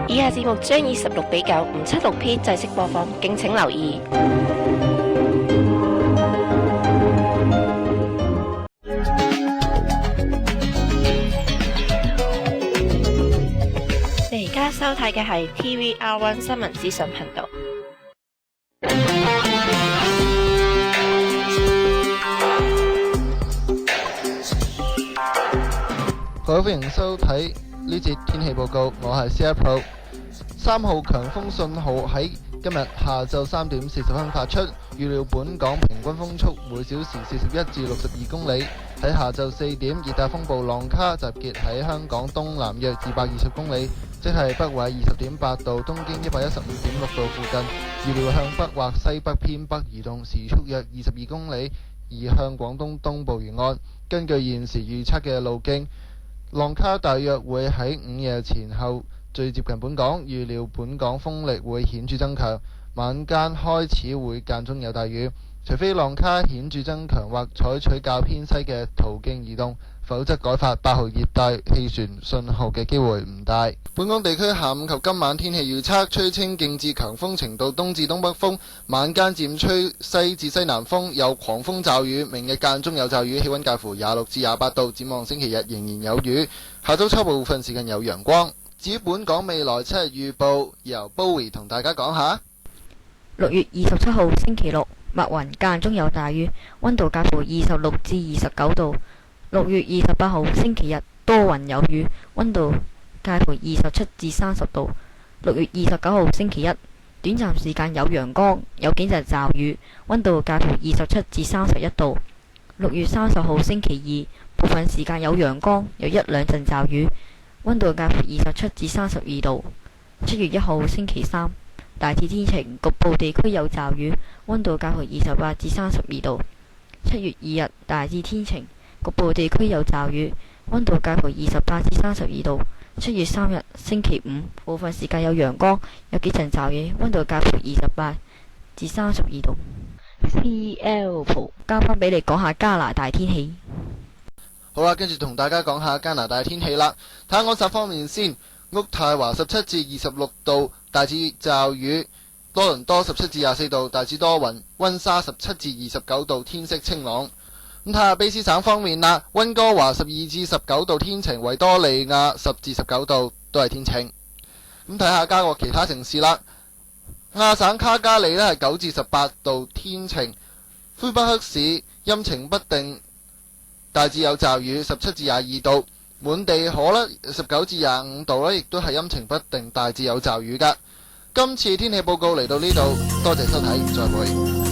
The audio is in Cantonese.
以下節目將以16:9 576P 制式播放，敬請留意。你而家收睇嘅係 TVR1 新聞資訊頻道。各位歡迎收睇呢節天氣報告，我係 Sir Pro。3號強風信號喺今日下晝3點40分發出，預料本港平均風速每小時41至62公里。喺下晝4點，熱帶風暴浪卡集結喺香港東南約220公里，即係北緯20.8度、東經115.6度附近。預料向北或西北偏北移動，時速約22公里，移向廣東東部沿岸。根據現時預測嘅路徑，浪卡大約會喺午夜前後最接近本港，預料本港風力會顯著增強，晚間開始會間中有大雨，除非浪卡顯著增強或採取較偏西嘅途徑移動，否則改發8號熱帶氣旋信號嘅機會唔大。本港地區下午及今晚天氣預測，吹清勁至強風程度東至東北風，晚間漸吹西至西南風，有狂風驟雨，明日間中有驟雨，氣溫介乎26至28度，展望星期日仍然有雨，下周初部分時間有陽光。至於本港未來7日預報，由 Bowie 同大家講下。6月27號星期六，密雲間中有大雨，溫度介乎26至29度。6月28號星期日，多雲有雨，溫度介乎27至30度。6月29號星期一，短暫時間有陽光，有幾陣驟雨，溫度介乎27至31度。6月30號星期二，部分時間有陽光，有1兩陣驟雨，溫度介乎27至32度。7月1號星期三，大致天晴，局部地區有驟雨，溫度介乎28至32度。7月2日，大致天晴，局部地區有驟雨，溫度介乎28至32度。7月3日，星期五，部分時間有陽光，有幾陣驟雨，溫度介乎28至32度。CL 蒲交翻俾你講下加拿大天氣。好啦，跟住同大家講下加拿大天氣啦。睇下安省方面先，渥太華17至26度，大致驟雨；多倫多17至24度，大致多雲；溫莎17至29度，天色清朗。咁睇下卑詩省方面啦，溫哥華12至19度天晴，維多利亞10至19度都係天晴。咁睇下加國其他城市啦，亞省卡加里呢係9至18度天晴，魁北克市陰晴不定，大致有驟雨17至22度，滿地可呢19至25度呢亦都係陰晴不定，大致有驟雨噶。今次天氣報告嚟到呢度，多謝收睇，再會。